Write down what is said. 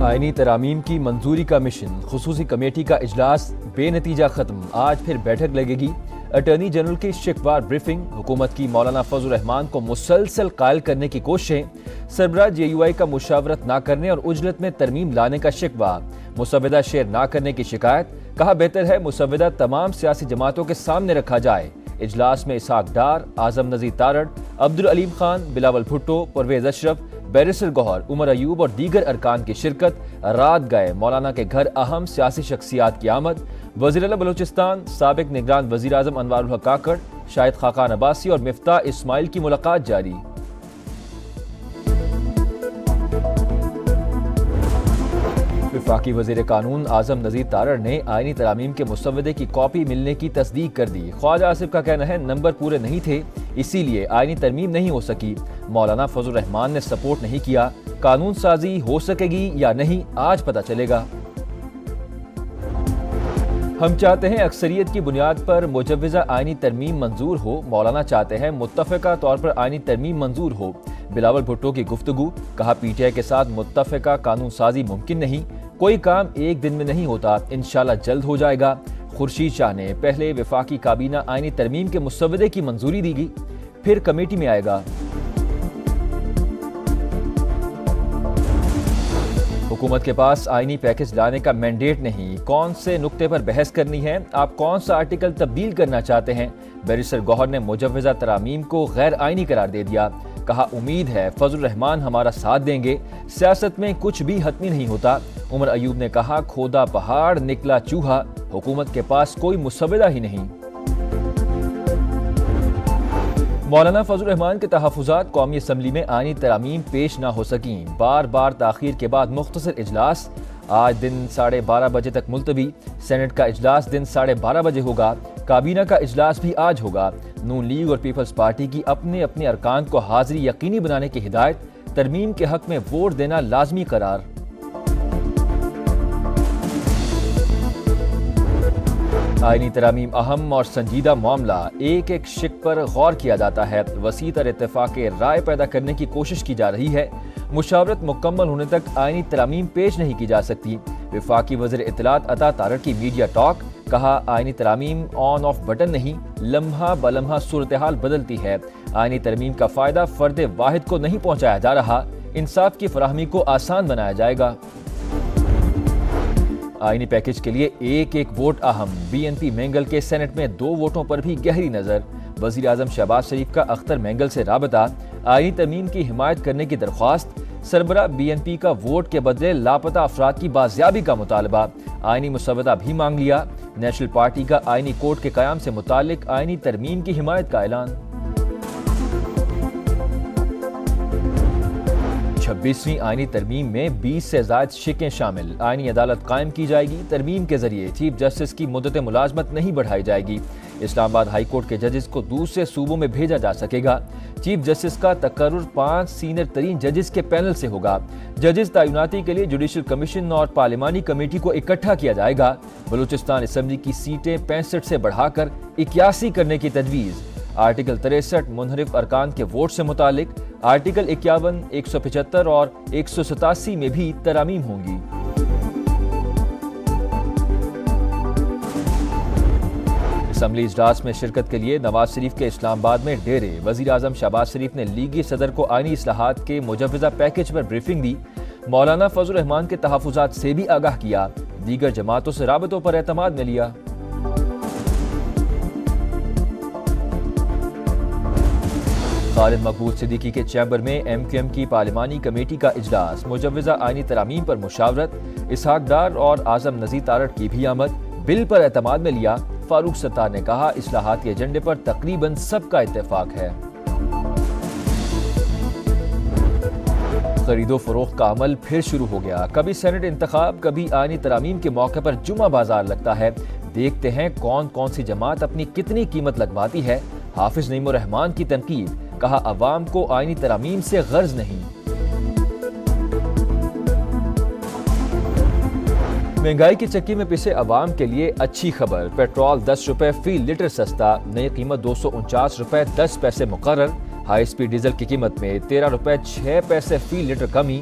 آئینی ترامیم کی منظوری کا مشن، خصوصی کمیٹی کا اجلاس بے نتیجہ ختم، آج پھر بیٹھک لگے گی۔ اٹارنی جنرل کی شکوار بریفنگ، حکومت کی مولانا فضل الرحمان کو مسلسل قائل کرنے کی کوششیں، سربراہ JUI کا مشاورت نہ کرنے اور عجلت میں ترمیم لانے کا شکوہ، مسودہ شیئر نہ کرنے کی شکایت، کہا بہتر ہے مسودہ تمام سیاسی جماعتوں کے سامنے رکھا جائے۔ اجلاس میں اسحاق ڈار، اعظم نذیر تارڑ، عبدالعلیم خان، بلاول بھٹو، پرویز اشرف، بیرسٹر گوہر، عمر ایوب اور دیگر ارکان کی شرکت، رات گئے مولانا کے گھر اہم سیاسی شخصیات کی آمد، وزیر اعلیٰ بلوچستان، سابق نگران وزیر اعظم انوار الحق کاکڑ، شاہد خاقان عباسی اور مفتاح اسماعیل کی ملاقات جاری۔ وفاقی وزیر قانون اعظم نذیر تارڑ نے آئینی ترامیم کے مسودے کی کاپی ملنے کی تصدیق کر دی۔ خواجہ آصف کا کہنا ہے نمبر پورے نہیں تھے، اسی لیے آئینی ترمیم نہیں ہو سکی۔ مولانا فضل الرحمان نے سپورٹ نہیں کیا، قانون سازی ہو سکے گی یا نہیں آج پتہ چلے گا۔ ہم چاہتے ہیں اکثریت کی بنیاد پر مجوزہ آئینی ترمیم منظور ہو، مولانا چاہتے ہیں متفقہ طور پر آئینی ترمیم منظور ہو۔ بلاول بھٹو کی گفتگو، کہا PTI کے ساتھ متفقہ قانون سازی ممکن نہیں، کوئی کام ایک دن میں نہیں ہوتا، انشاءاللہ جلد ہو جائے گا۔ خورشید شاہ نے پہلے وفاقی کابینہ آئینی ترمیم کے مسودے کی منظوری دی گی، پھر کمیٹی میں آئے گا۔ حکومت کے پاس آئینی پیکج لانے کا مینڈیٹ نہیں، کون سے نقطے پر بحث کرنی ہے، آپ کون سا آرٹیکل تبدیل کرنا چاہتے ہیں۔ بیرسٹر گوہر نے مجوزہ ترامیم کو غیر آئینی قرار دے دیا، کہا امید ہے فضل الرحمان ہمارا ساتھ دیں گے، سیاست میں کچھ بھی حتمی نہیں ہوتا۔ عمر ایوب نے کہا کھودا پہاڑ نکلا چوہا، حکومت کے پاس کوئی مسودہ ہی نہیں۔ مولانا فضل الرحمان کے تحفظات، قومی اسمبلی میں آئینی ترامیم پیش نہ ہو سکیں، بار بار تاخیر کے بعد مختصر اجلاس، آج دن 12:30 بجے تک ملتوی۔ سینٹ کا اجلاس دن 12:30 بجے ہوگا، کابینہ کا اجلاس بھی آج ہوگا۔ نون لیگ اور پیپلز پارٹی کی اپنے اپنے ارکان کو حاضری یقینی بنانے کی ہدایت، ترمیم کے حق میں ووٹ دینا لازمی قرار۔ آئینی ترامیم اہم اور سنجیدہ معاملہ، ایک ایک شق پر غور کیا جاتا ہے، وسیع تر اتفاق رائے پیدا کرنے کی کوشش کی جا رہی ہے، مشاورت مکمل ہونے تک آئینی ترامیم پیش نہیں کی جا سکتی۔ وفاقی وزیر اطلاعات عطا تارڑ کی میڈیا ٹاک، کہا آئینی ترامیم آن آف بٹن نہیں، لمحہ بلمحہ صورتحال بدلتی ہے، آئینی ترمیم کا فائدہ فرد واحد کو نہیں پہنچایا جا رہا، انصاف کی فراہمی کو آسان بنایا جائے گا۔ آئینی پیکج کے لیے ایک ایک ووٹ اہم، BNP مینگل کے سینٹ میں 2 ووٹوں پر بھی گہری نظر، وزیر اعظم شہباز شریف کا اختر مینگل سے رابطہ، آئینی ترمیم کی حمایت کرنے کی درخواست، سربراہ BNP کا ووٹ کے بدلے لاپتہ افراد کی بازیابی کا مطالبہ، آئینی مسودہ بھی مانگ لیا، نیشنل پارٹی کا آئینی کورٹ کے قیام سے متعلق آئینی ترمیم کی حمایت کا اعلان۔ 26ویں آئینی ترمیم میں 20 سے زائد شقیں شامل، آئینی عدالت قائم کی جائے گی، ترمیم کے ذریعے چیف جسٹس کی مدت ملازمت نہیں بڑھائی جائے گی، اسلام آباد ہائی کورٹ کے ججز کو دوسرے صوبوں میں بھیجا جا سکے گا، چیف جسٹس کا تقرر 5 سینئر ترین ججز کے پینل سے ہوگا، ججز تعیناتی کے لیے جوڈیشل کمیشن اور پارلیمانی کمیٹی کو اکٹھا کیا جائے گا، بلوچستان اسمبلی کی سیٹیں 65 سے بڑھا کر 81 کرنے کی تجویز، آرٹیکل 63 منحرف ارکان کے ووٹ سے متعلق، آرٹیکل 51، 175 اور 187 میں بھی ترامیم ہوں گی۔ اسمبلی اجلاس میں شرکت کے لیے نواز شریف کے اسلام آباد میں ڈیرے، وزیر اعظم شہباز شریف نے لیگی صدر کو آئینی اصلاحات کے مجوزہ پیکج پر بریفنگ دی، مولانا فضل الرحمان کے تحفظات سے بھی آگاہ کیا، دیگر جماعتوں سے رابطوں پر اعتماد میں لیا۔ خالد مقبول صدیقی کے چیمبر میں MQM کی پارلیمانی کمیٹی کا اجلاس، مجوزہ آئینی ترامیم پر مشاورت، اسحاق ڈار اور اعظم نذیر تارڑ کی بھی آمد، بل پر اعتماد میں لیا، فاروق ستار نے کہا اصلاحات کے ایجنڈے پر تقریباً سب کا اتفاق ہے۔ خرید و فروخت کا عمل پھر شروع ہو گیا، کبھی سینٹ انتخاب، کبھی آئینی ترامیم کے موقع پر جمعہ بازار لگتا ہے، دیکھتے ہیں کون کون سی جماعت اپنی کتنی قیمت لگواتی ہے۔ حافظ نعیم الرحمان کی تنقید، کہا عوام کو آئینی ترامیم سے غرض نہیں۔ مہنگائی کی چکی میں پسے عوام کے لیے اچھی خبر، پیٹرول 10 روپے فی لیٹر سستا، نئی قیمت 249 روپے 10 پیسے مقرر، ہائی سپیڈ ڈیزل کی قیمت میں 13 روپے 6 پیسے فی لیٹر کمی،